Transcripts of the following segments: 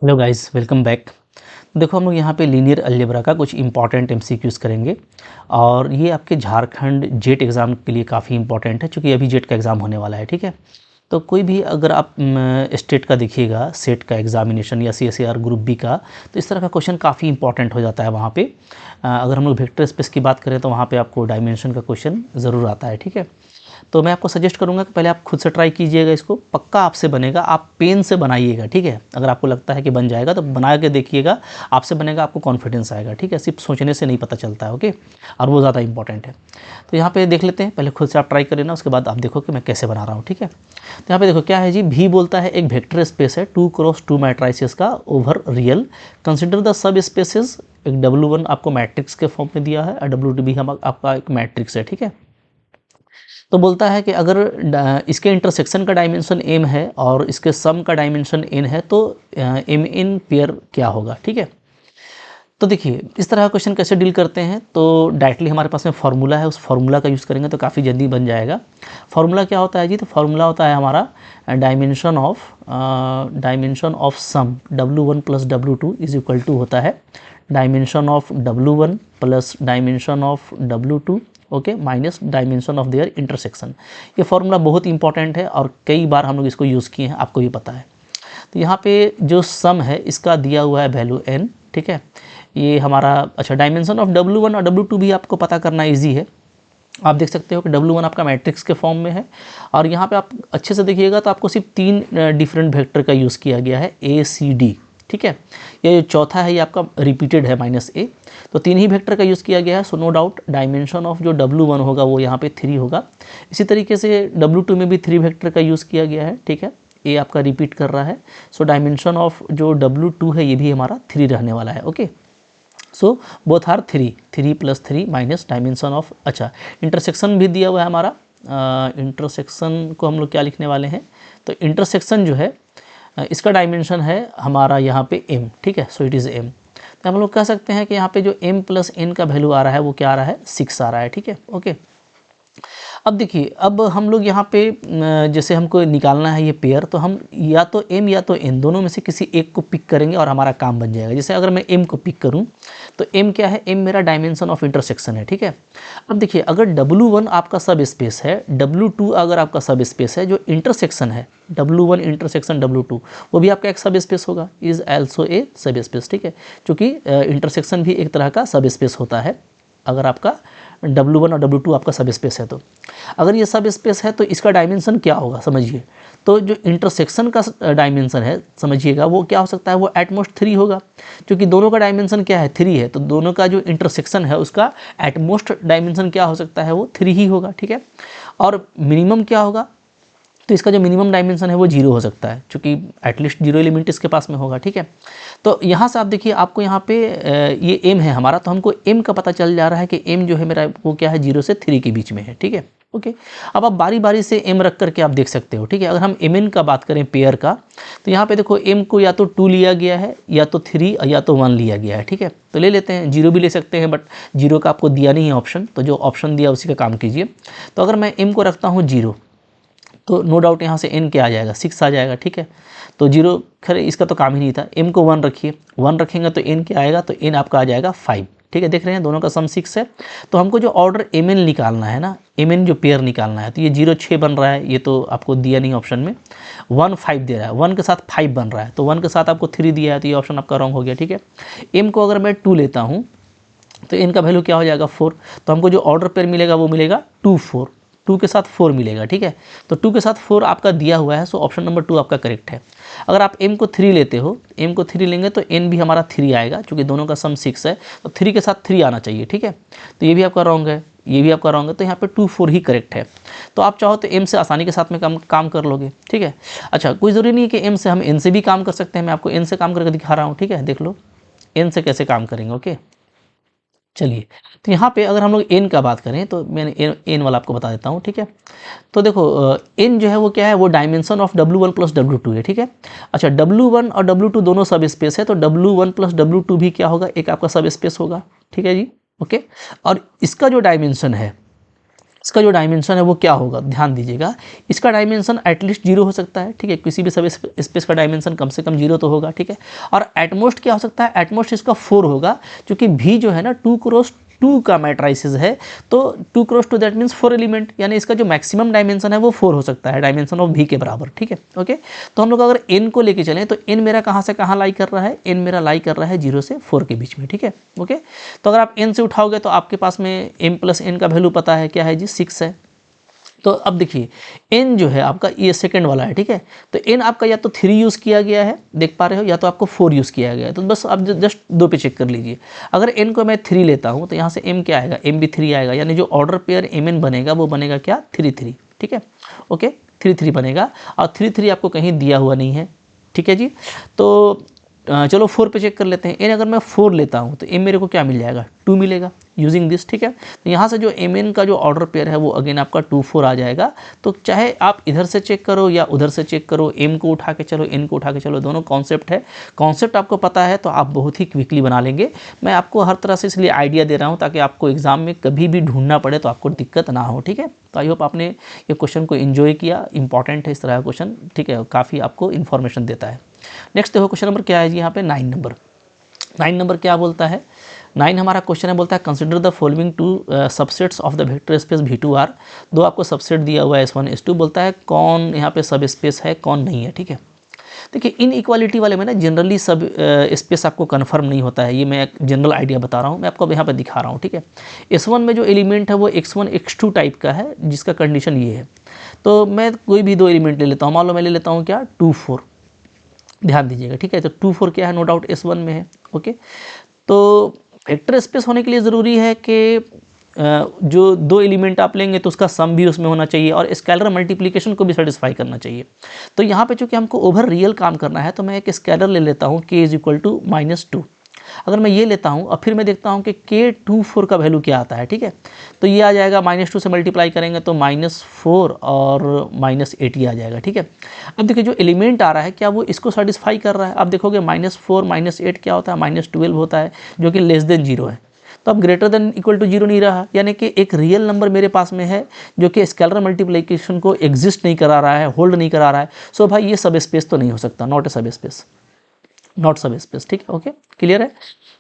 Hello guys, welcome back. देखो, हम लोग यहाँ पे लीनियर अलजेब्रा का कुछ इंपॉर्टेंट एमसीक्यूज़ करेंगे और ये आपके झारखंड जेट एग्ज़ाम के लिए काफ़ी इंपॉर्टेंट है, क्योंकि अभी जेट का एग्ज़ाम होने वाला है। ठीक है, तो कोई भी अगर आप स्टेट का देखिएगा, सेट का एग्जामिनेशन या सीएसईआर ग्रुप बी का, तो इस तरह का क्वेश्चन काफ़ी इंपॉर्टेंट हो जाता है वहाँ पे। अगर हम लोग वेक्टर स्पेस की बात करें तो वहाँ पे आपको डायमेंशन का क्वेश्चन ज़रूर आता है। ठीक है, तो मैं आपको सजेस्ट करूंगा कि पहले आप खुद से ट्राई कीजिएगा, इसको पक्का आपसे बनेगा। आप पेन से बनाइएगा, ठीक है। अगर आपको लगता है कि बन जाएगा तो बना के देखिएगा, आपसे बनेगा, आपको कॉन्फिडेंस आएगा। ठीक है, सिर्फ सोचने से नहीं पता चलता है। ओके, और वो ज़्यादा इंपॉर्टेंट है। तो यहाँ पे देख लेते हैं, पहले खुद से आप ट्राई करें ना, उसके बाद आप देखो कि मैं कैसे बना रहा हूँ। ठीक है, तो यहाँ पे देखो क्या है जी, भी बोलता है एक वेक्टर स्पेस है 2x2 मैट्राइसिस का over real, consider the sub spaces. एक W1 आपको मैट्रिक्स के फॉर्म में दिया है और W2 भी हम आपका एक मैट्रिक्स है। ठीक है, तो बोलता है कि अगर इसके इंटरसेक्शन का डायमेंशन m है और इसके सम का डायमेंशन n है तो m n पेयर क्या होगा। ठीक है, तो देखिए इस तरह का क्वेश्चन कैसे डील करते हैं। तो डायरेक्टली हमारे पास में फार्मूला है, उस फार्मूला का यूज़ करेंगे तो काफ़ी जल्दी बन जाएगा। फार्मूला क्या होता है जी, तो फार्मूला होता है हमारा dimension of sum W1 plus W2 is equal to होता है dimension of W1 plus dimension of W2, okay, minus dimension of their intersection. ये फार्मूला बहुत इंपॉर्टेंट है और कई बार हम लोग इसको यूज़ किए हैं, आपको भी पता है। तो यहाँ पे जो सम है इसका दिया हुआ है वैल्यू n। ठीक है, ये हमारा अच्छा डायमेंशन ऑफ W1 और W2 भी आपको पता करना इजी है। आप देख सकते हो कि W1 आपका मैट्रिक्स के फॉर्म में है और यहाँ पे आप अच्छे से देखिएगा तो आपको सिर्फ 3 डिफरेंट वेक्टर का यूज़ किया गया है, A C D। ठीक है, ये चौथा है, ये आपका रिपीटेड है -a, तो 3 ही वेक्टर का यूज़ किया गया है। So no doubt dimension of जो W1 होगा वो यहाँ पे 3 होगा। इसी तरीके से W2 में भी 3 वेक्टर का यूज़ किया गया है। ठीक है, ये आपका रिपीट कर रहा है। सो डायमेंशन ऑफ जो W2 है ये भी हमारा 3 रहने वाला है। Okay, so both are 3 plus 3 minus dimension of, अच्छा इंटरसेक्शन भी दिया हुआ है हमारा। इंटरसेक्शन को हम लोग क्या लिखने वाले हैं, तो इंटरसेक्शन जो है इसका डायमेंशन है हमारा यहाँ पे m। ठीक है, सो इट इज़ m। तो हम लोग कह सकते हैं कि यहाँ पे जो m प्लस n का वैल्यू आ रहा है वो क्या आ रहा है, 6 आ रहा है। ठीक है, ओके। अब देखिए, अब हम लोग यहाँ पे जैसे हमको निकालना है ये पेयर, तो हम या तो m या तो n दोनों में से किसी एक को पिक करेंगे और हमारा काम बन जाएगा। जैसे अगर मैं m को पिक करूँ तो m क्या है, m मेरा डायमेंशन ऑफ इंटरसेक्शन है। ठीक है, अब देखिए अगर W1 आपका सब स्पेस है, W2 अगर आपका सब स्पेस है, जो इंटरसेक्शन है W1 इंटरसेक्शन W2 वो भी आपका एक सब स्पेस होगा, इज़ एल्सो ए सब स्पेस। ठीक है, क्योंकि इंटरसेक्शन भी एक तरह का सब स्पेस होता है अगर आपका W1 और W2 आपका सब स्पेस है। तो अगर ये सब स्पेस है तो इसका डायमेंशन क्या होगा समझिए। तो जो इंटरसेक्शन का डायमेंशन है समझिएगा वो क्या हो सकता है, वो एटमोस्ट 3 होगा, क्योंकि दोनों का डायमेंशन क्या है, 3 है। तो दोनों का जो इंटरसेक्शन है उसका एटमोस्ट डायमेंशन क्या हो सकता है, वो 3 ही होगा। ठीक है, और मिनिमम क्या होगा, तो इसका जो मिनिमम डायमेंशन है वो 0 हो सकता है, क्योंकि एटलीस्ट 0 एलिमेंट इसके पास में होगा। ठीक है, तो यहाँ से आप देखिए आपको यहाँ पे ये m है हमारा, तो हमको m का पता चल जा रहा है कि m जो है मेरा वो क्या है, 0 से 3 के बीच में है। ठीक है, ओके। अब आप बारी बारी से m रख करके आप देख सकते हो। ठीक है, अगर हम mn का बात करें पेयर का, तो यहाँ पे देखो m को या तो 2 लिया गया है, या तो 3, या तो 1 लिया गया है। ठीक है, तो ले लेते हैं, 0 भी ले सकते हैं, बट 0 का आपको दिया नहीं है ऑप्शन, तो जो ऑप्शन दिया उसी का काम कीजिए। तो अगर मैं m को रखता हूँ 0, तो नो डाउट यहाँ से n क्या आ जाएगा, 6 आ जाएगा। ठीक है, तो 0 खैर इसका तो काम ही नहीं था। m को 1 रखिए, 1 रखेंगे तो n क्या आएगा, तो n आपका आ जाएगा 5। ठीक है, देख रहे हैं दोनों का सम 6 है। तो हमको जो ऑर्डर mn निकालना है ना, mn जो पेयर निकालना है, तो ये 0 6 बन रहा है, ये तो आपको दिया नहीं ऑप्शन में। 1 5 दे रहा है, 1 के साथ 5 बन रहा है, तो 1 के साथ आपको 3 दिया है, तो ये ऑप्शन आपका रॉन्ग हो गया। ठीक है, m को अगर मैं 2 लेता हूँ तो n का वैल्यू क्या हो जाएगा, 4। तो हमको जो ऑर्डर पेयर मिलेगा वो मिलेगा 2 4, 2 के साथ 4 मिलेगा। ठीक है, तो 2 के साथ 4 आपका दिया हुआ है, सो ऑप्शन नंबर 2 आपका करेक्ट है। अगर आप m को 3 लेते हो, m को 3 लेंगे तो n भी हमारा 3 आएगा, क्योंकि दोनों का सम 6 है, तो 3 के साथ 3 आना चाहिए। ठीक है, तो ये भी आपका रॉन्ग है, ये भी आपका रॉन्ग है, तो यहाँ पे 2 4 ही करेक्ट है। तो आप चाहो तो m से आसानी के साथ में काम कर लोगे। ठीक है, अच्छा कोई ज़रूरी नहीं है कि m से, हम n से भी काम कर सकते हैं। मैं आपको n से काम करके दिखा रहा हूँ। ठीक है, देख लो n से कैसे काम करेंगे। ओके, चलिए, तो यहाँ पे अगर हम लोग n का बात करें तो मैंने n वाला आपको बता देता हूँ। ठीक है, तो देखो n जो है वो क्या है, वो dimension of W1 plus W2 है। ठीक है, अच्छा W1 और W2 दोनों सब स्पेस है, तो W1 प्लस W2 भी क्या होगा, एक आपका सब स्पेस होगा। ठीक है जी, ओके। और इसका जो डायमेंशन है इसका जो डायमेंशन है वो क्या होगा, ध्यान दीजिएगा। इसका डायमेंशन एटलीस्ट 0 हो सकता है, ठीक है, किसी भी सब स्पेस का डायमेंशन कम से कम 0 तो होगा, ठीक है। और एटमोस्ट क्या हो सकता है, एटमोस्ट इसका 4 होगा, क्योंकि भी जो है ना 2x2 का मैट्राइसिस है, तो 2x2 दैट मीन्स 4 एलिमेंट, यानी इसका जो मैक्सिमम डायमेंशन है वो 4 हो सकता है, डायमेंशन ऑफ भी के बराबर, ठीक है। ओके, तो हम लोग अगर n को लेके चलें तो n मेरा कहाँ से कहाँ लाई कर रहा है, n मेरा लाई कर रहा है 0 से 4 के बीच में, ठीक है। ओके, तो अगर आप n से उठाओगे तो आपके पास में m प्लस n का वैल्यू पता है क्या है जी, 6 है। तो अब देखिए n जो है आपका ये सेकंड वाला है, ठीक है। तो n आपका या तो 3 यूज़ किया गया है, देख पा रहे हो, या तो आपको 4 यूज़ किया गया है। तो बस आप जस्ट 2 पे चेक कर लीजिए। अगर n को मैं 3 लेता हूँ तो यहाँ से m क्या आएगा, m भी 3 आएगा, यानी जो ऑर्डर पेयर mn बनेगा वो बनेगा क्या, 3 3, ठीक है। ओके, 3 3 बनेगा, और 3 3 आपको कहीं दिया हुआ नहीं है, ठीक है जी। तो चलो 4 पे चेक कर लेते हैं। n अगर मैं 4 लेता हूँ तो m मेरे को क्या मिल जाएगा, 2 मिलेगा यूजिंग दिस, ठीक है। तो यहाँ से जो mn का जो ऑर्डर पेयर है वो अगेन आपका 2 4 आ जाएगा। तो चाहे आप इधर से चेक करो या उधर से चेक करो, m को उठा के चलो, n को उठा के चलो, दोनों कॉन्सेप्ट है। कॉन्सेप्ट आपको पता है तो आप बहुत ही क्विकली बना लेंगे। मैं आपको हर तरह से इसलिए आइडिया दे रहा हूँ ताकि आपको एग्जाम में कभी भी ढूंढना पड़े तो आपको दिक्कत ना हो, ठीक है। तो आई होप आपने ये क्वेश्चन को इन्जॉय किया, इंपॉर्टेंट है इस तरह का क्वेश्चन, ठीक है, काफ़ी आपको इन्फॉर्मेशन देता है। नेक्स्ट देखो क्वेश्चन नंबर क्या है जी, यहाँ पे 9 नंबर। 9 नंबर क्या बोलता है, 9 हमारा क्वेश्चन है, बोलता है consider the following 2 subsets of the vector space V2R। 2 आपको सबसेट दिया हुआ है S1 S2, बोलता है कौन यहाँ पे सब स्पेस है कौन नहीं है, ठीक है। देखिए इन इक्वालिटी वाले में ना जनरली सब स्पेस आपको कन्फर्म नहीं होता है, ये मैं एक जनरल आइडिया बता रहा हूँ, मैं आपको यहाँ पे दिखा रहा हूँ, ठीक है। S1 में जो एलिमेंट है वो x1 x2 टाइप का है, जिसका कंडीशन ये है। तो मैं कोई भी 2 एलिमेंट ले लेता हूँ, मान लो मैं ले लेता हूँ क्या, 2 4, ध्यान दीजिएगा, ठीक है। तो 2 4 क्या है, नो डाउट S1 में है। ओके, तो वेक्टर स्पेस होने के लिए ज़रूरी है कि जो 2 एलिमेंट आप लेंगे तो उसका सम भी उसमें होना चाहिए और स्केलर मल्टीप्लिकेशन को भी सेटिस्फाई करना चाहिए। तो यहाँ पे चूँकि हमको ओवर रियल काम करना है तो मैं एक स्केलर ले लेता हूँ k = -2। अगर मैं ये लेता हूँ और फिर मैं देखता हूँ कि k24 का वैल्यू क्या आता है, ठीक है। तो ये आ जाएगा, -2 से मल्टीप्लाई करेंगे तो -4 और -8 आ जाएगा, ठीक है। अब देखिए जो एलिमेंट आ रहा है क्या वो इसको सेटिस्फाई कर रहा है। आप देखोगे -4 -8 क्या होता है, -12 होता है, जो कि लेस देन 0 है। तो अब ग्रेटर देन इक्वल टू 0 नहीं रहा, यानी कि एक रियल नंबर मेरे पास में है जो कि स्केलर मल्टीप्लिकेशन को एग्जिस्ट नहीं करा रहा है, होल्ड नहीं करा रहा है। सो भाई ये सब स्पेस तो नहीं हो सकता, नॉट ए सब स्पेस, नॉट सब स्पेस, ठीक है। ओके, क्लियर है।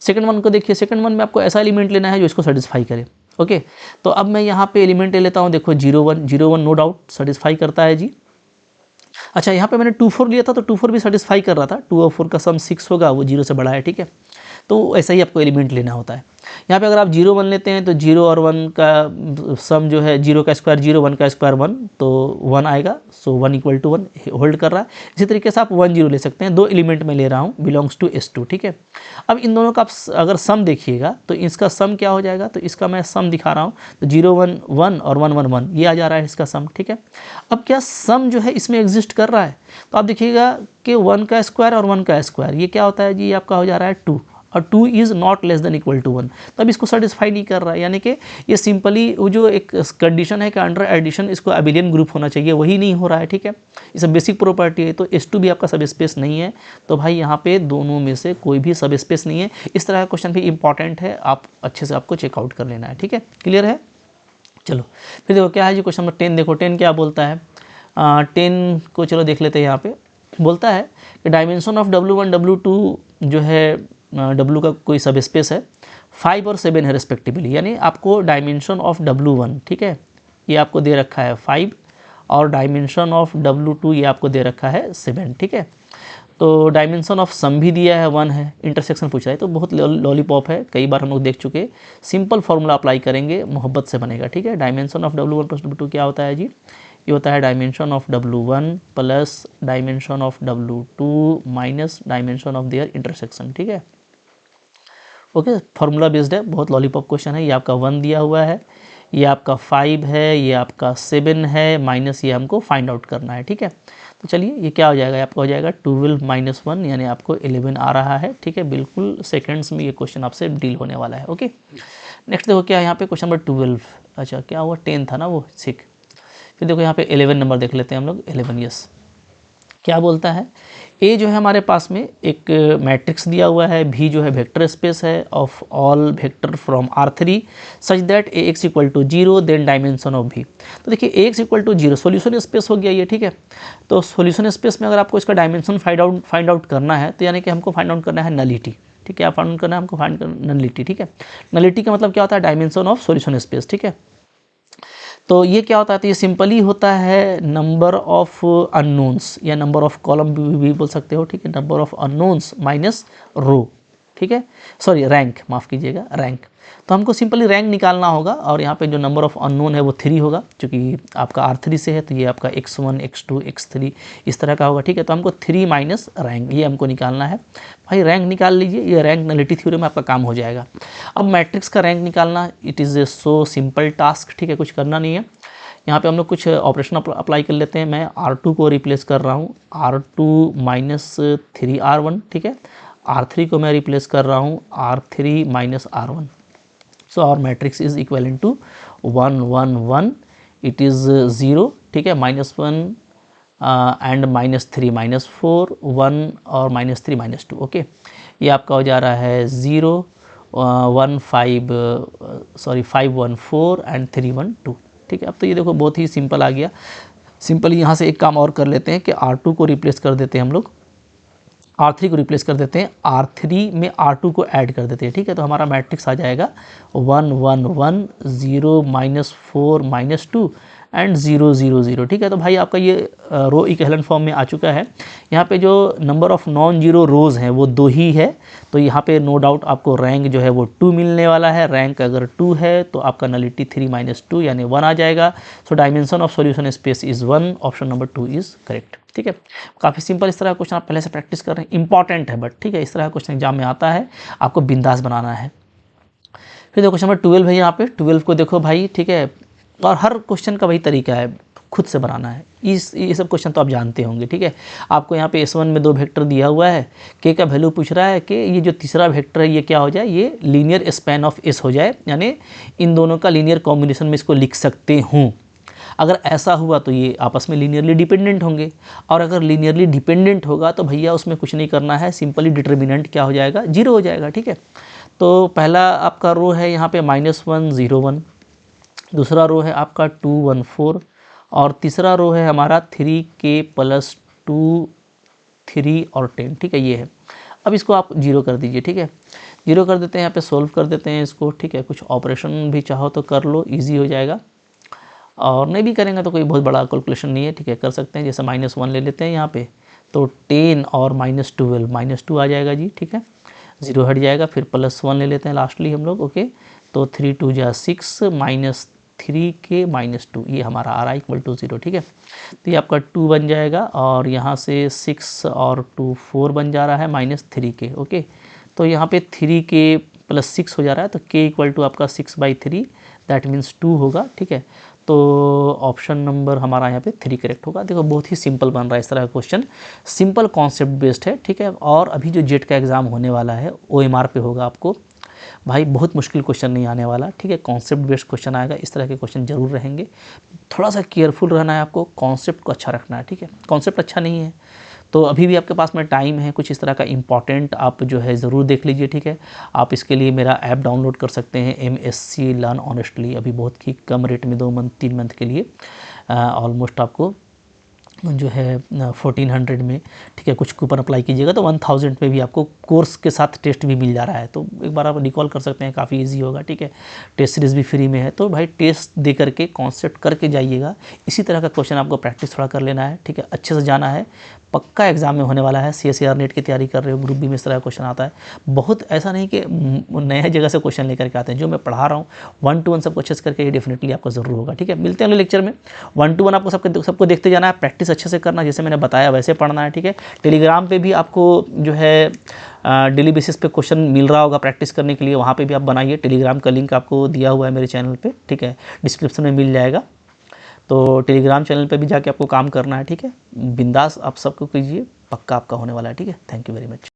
सेकंड वन को देखिए, सेकंड वन में आपको ऐसा एलिमेंट लेना है जो इसको सेटिस्फाई करे। ओके, तो अब मैं यहाँ पे एलिमेंट ले लेता हूँ, देखो 0 1 नो डाउट सेटिस्फाई करता है जी। अच्छा, यहाँ पे मैंने 2 4 लिया था तो 2 4 भी सेटिस्फाई कर रहा था, 2 और 4 का सम 6 होगा, वो 0 से बड़ा है, ठीक है। तो ऐसा ही आपको एलिमेंट लेना होता है। यहाँ पे अगर आप 0 1 लेते हैं तो 0 और 1 का सम जो है 0 का स्क्वायर 0, 1 का स्क्वायर 1, तो 1 आएगा। सो 1 = 1 होल्ड कर रहा है। इसी तरीके से आप 1 0 ले सकते हैं। 2 एलिमेंट में ले रहा हूँ, बिलोंग्स टू S2, ठीक है। अब इन दोनों का आप अगर सम देखिएगा तो इसका सम क्या हो जाएगा, तो इसका मैं सम दिखा रहा हूँ, तो 0 1 1 और 1 1 1 ये आ जा रहा है इसका सम, ठीक है। अब क्या सम जो है इसमें एग्जिस्ट कर रहा है, तो आप देखिएगा कि 1 का स्क्वायर और 1 का स्क्वायर ये क्या होता है जी, आपका हो जा रहा है 2, और 2 is not less than equal to 1। तब इसको सेटिस्फाई नहीं कर रहा है, यानी कि ये सिंपली वो जो एक कंडीशन है कि अंडर एडिशन इसको अबिलियन ग्रुप होना चाहिए, वही नहीं हो रहा है, ठीक है। ये सब बेसिक प्रॉपर्टी है। तो S2 भी आपका सब स्पेस नहीं है, तो भाई यहाँ पे दोनों में से कोई भी सब स्पेस नहीं है। इस तरह का क्वेश्चन भी इंपॉर्टेंट है, आप अच्छे से आपको चेकआउट कर लेना है, ठीक है। क्लियर है। चलो फिर देखो क्या है जी, क्वेश्चन नंबर 10 देखो, 10 क्या बोलता है। 10 को चलो देख लेते हैं। यहाँ पे बोलता है कि डायमेंशन ऑफ W1 W2 जो है W का कोई सब स्पेस है, 5 और 7 है रिस्पेक्टिवली, यानी आपको डायमेंशन ऑफ W1, ठीक है, ये आपको दे रखा है 5 और डायमेंशन ऑफ W2 ये आपको दे रखा है 7, ठीक है। तो डायमेंशन ऑफ सम भी दिया है 1 है, इंटरसेक्शन पूछ रहा है तो बहुत लॉलीपॉप है, कई बार हम लोग देख चुके। सिंपल फार्मूला अप्लाई करेंगे, मोहब्बत से बनेगा, ठीक है। डायमेंशन ऑफ W1 + W2 क्या होता है जी, ये होता है dimension of W1 plus dimension of W2 minus dimension of their intersection, ठीक है। ओके, फार्मूला बेस्ड है, बहुत लॉलीपॉप क्वेश्चन है। ये आपका 1 दिया हुआ है, ये आपका 5 है, ये आपका 7 है, माइनस ये हमको फाइंड आउट करना है, ठीक है। तो चलिए ये क्या हो जाएगा, आपका हो जाएगा 12 - 1, यानी आपको 11 आ रहा है, ठीक है। बिल्कुल सेकंड्स में ये क्वेश्चन आपसे डील होने वाला है। ओके, नेक्स्ट देखो क्या है यहाँ पे, क्वेश्चन नंबर 12। अच्छा क्या हुआ, 10 था ना वो, ठीक। फिर देखो यहाँ पे 11 नंबर देख लेते हैं हम लोग, 11, यस। क्या बोलता है, ए जो है हमारे पास में एक मैट्रिक्स दिया हुआ है, भी जो है वेक्टर स्पेस है of all vector from R3 such that Ax equal to 0 then dimension of भी। तो देखिए Ax equal to 0 solution space हो गया ये, ठीक है। तो सोल्यूशन स्पेस में अगर आपको इसका डायमेंशन फाइंड आउट करना है तो यानी कि हमको फाइंड आउट करना है नलिटी, ठीक है। आप फाइंड आउट करना है हमको फाइंड करना नलिटी, ठीक है। नलिटी का मतलब क्या होता है, डायमेंशन ऑफ सोल्यूशन स्पेस, ठीक है। तो ये क्या होता है, तो ये सिंपली होता है नंबर ऑफ अननोन्स या नंबर ऑफ कॉलम भी बोल सकते हो, ठीक है। Number of unknowns minus rho, ठीक है, सॉरी रैंक, माफ़ कीजिएगा रैंक। तो हमको सिंपली रैंक निकालना होगा और यहाँ पे जो नंबर ऑफ अननोन है वो 3 होगा, क्योंकि आपका R3 से है तो ये आपका x1 x2 x3 इस तरह का होगा, ठीक है। तो हमको 3 माइनस रैंक ये हमको निकालना है। भाई रैंक निकाल लीजिए, ये रैंक नलिटी थ्योरम में आपका काम हो जाएगा। अब मैट्रिक्स का रैंक निकालना, it is a so simple task, ठीक है, कुछ करना नहीं है। यहाँ पे हम लोग कुछ ऑपरेशन अप्लाई कर लेते हैं। मैं R2 को रिप्लेस कर रहा हूँ R2 माइनस 3R1, ठीक है। R3 को मैं रिप्लेस कर रहा हूँ R3 minus R1। So our matrix is equal to 1 1 1, it is 0, ठीक है, -1 एंड -3 -4, 1 और -3 -2, ओके। ये आपका हो जा रहा है 0 1 5 5 1 4 एंड 3 1 2, ठीक है। अब तो ये देखो बहुत ही सिंपल आ गया। सिंपली यहाँ से एक काम और कर लेते हैं कि R2 को रिप्लेस कर देते हैं हम लोग, R3 को रिप्लेस कर देते हैं, R3 में R2 को ऐड कर देते हैं, ठीक है। तो हमारा मैट्रिक्स आ जाएगा 1 1 1 0 -4 -2 एंड 0 0 0, ठीक है। तो भाई आपका ये रो इक्विवेलेंट फॉर्म में आ चुका है। यहाँ पे जो नंबर ऑफ नॉन जीरो रोज़ हैं वो 2 ही है, तो यहाँ पे नो डाउट आपको रैंक जो है वो 2 मिलने वाला है। रैंक अगर 2 है तो आपका नलिटी 3 - 2 यानी 1 आ जाएगा। So dimension of solution space is 1, option number 2 is correct, ठीक है। काफ़ी सिंपल, इस तरह का क्वेश्चन आप पहले से प्रैक्टिस कर रहे हैं, इंपॉर्टेंट है बट, ठीक है, इस तरह का क्वेश्चन एग्जाम में आता है, आपको बिंदास बनाना है। फिर देखो क्वेश्चन नंबर 12 है, यहाँ पे 12 को देखो भाई, ठीक है। और हर क्वेश्चन का वही तरीका है, खुद से बनाना है। ये सब क्वेश्चन तो आप जानते होंगे, ठीक है। आपको यहाँ पे S1 में 2 वेक्टर दिया हुआ है, के का वैल्यू पूछ रहा है कि ये जो तीसरा वेक्टर है ये क्या हो जाए, ये लीनियर स्पैन ऑफ S हो जाए, यानी इन दोनों का लीनियर कॉम्बिनेशन में इसको लिख सकते हूँ। अगर ऐसा हुआ तो ये आपस में लीनियरली डिपेंडेंट होंगे, और अगर लीनियरली डिपेंडेंट होगा तो भैया उसमें कुछ नहीं करना है, सिंपली डिटर्मिनेंट क्या हो जाएगा, 0 हो जाएगा, ठीक है। तो पहला आपका रो है यहाँ पे -1 0 1, दूसरा रो है आपका 2 1 4, और तीसरा रो है हमारा 3k + 2 3 और 10, ठीक है, ये है। अब इसको आप 0 कर दीजिए, ठीक है, 0 कर देते हैं, यहाँ पे सोल्व कर देते हैं इसको, ठीक है। कुछ ऑपरेशन भी चाहो तो कर लो, ईजी हो जाएगा, और नहीं भी करेंगे तो कोई बहुत बड़ा कैलकुलेशन नहीं है, ठीक है, कर सकते हैं। जैसे -1 ले लेते हैं यहाँ पे, तो 10 और -12 -2 आ जाएगा जी, ठीक है, 0 हट जाएगा। फिर +1 ले लेते हैं लास्टली हम लोग, ओके। तो 3 2 जा 6 -3k -2, ये हमारा आ रहा है इक्वल टू 0, ठीक है। तो ये आपका 2 बन जाएगा, और यहाँ से 6 और 2 4 बन जा रहा है -3k, ओके। तो यहाँ पे 3k + 6 हो जा रहा है, तो k इक्वल टू आपका 6/3, दैट मीन्स 2 होगा, ठीक है। तो ऑप्शन नंबर हमारा यहाँ पे 3 करेक्ट होगा। देखो बहुत ही सिंपल बन रहा है इस तरह का क्वेश्चन, सिंपल कॉन्सेप्ट बेस्ड है, ठीक है। और अभी जो जेट का एग्ज़ाम होने वाला है OMR पे होगा, आपको भाई बहुत मुश्किल क्वेश्चन नहीं आने वाला, ठीक है, कॉन्सेप्ट बेस्ड क्वेश्चन आएगा। इस तरह के क्वेश्चन जरूर रहेंगे, थोड़ा सा केयरफुल रहना है आपको, कॉन्सेप्ट को अच्छा रखना है, ठीक है। कॉन्सेप्ट अच्छा नहीं है तो अभी भी आपके पास में टाइम है, कुछ इस तरह का इंपॉर्टेंट आप जो है ज़रूर देख लीजिए, ठीक है। आप इसके लिए मेरा ऐप डाउनलोड कर सकते हैं, MSc लर्न ऑनेस्टली, अभी बहुत ही कम रेट में 2 मंथ 3 मंथ के लिए ऑलमोस्ट आपको जो है 1400 में, ठीक है, कुछ कूपन अप्लाई कीजिएगा तो 1000 में भी आपको कोर्स के साथ टेस्ट भी मिल जा रहा है। तो एक बार आप रिकॉल कर सकते हैं, काफ़ी इजी होगा, ठीक है। टेस्ट सीरीज़ भी फ्री में है, तो भाई टेस्ट दे करके कॉन्सेप्ट करके जाइएगा। इसी तरह का क्वेश्चन आपको प्रैक्टिस थोड़ा कर लेना है, ठीक है, अच्छे से जाना है, पक्का एग्जाम में होने वाला है। CSIR नेट की तैयारी कर रहे हो, ग्रुप बी में इस तरह का क्वेश्चन आता है, बहुत ऐसा नहीं कि नए जगह से क्वेश्चन लेकर के आते हैं। जो मैं पढ़ा रहा हूँ 1 to 1 सबको अच्छे से करके ये डेफिनेटली आपका ज़रूर होगा, ठीक है। मिलते हैं अगले लेक्चर में। 1 to 1 आपको सबको देखते जाना है, प्रैक्टिस अच्छे से करना, जैसे मैंने बताया वैसे पढ़ना है, ठीक है। टेलीग्राम पे भी आपको जो है डेली बेसिस पे क्वेश्चन मिल रहा होगा प्रैक्टिस करने के लिए, वहाँ पे भी आप बनाइए। टेलीग्राम का लिंक आपको दिया हुआ है मेरे चैनल पे, ठीक है, डिस्क्रिप्शन में मिल जाएगा। तो टेलीग्राम चैनल पे भी जाके आपको काम करना है, ठीक है। बिंदास आप सबको कीजिए, पक्का आपका होने वाला है, ठीक है। Thank you very much.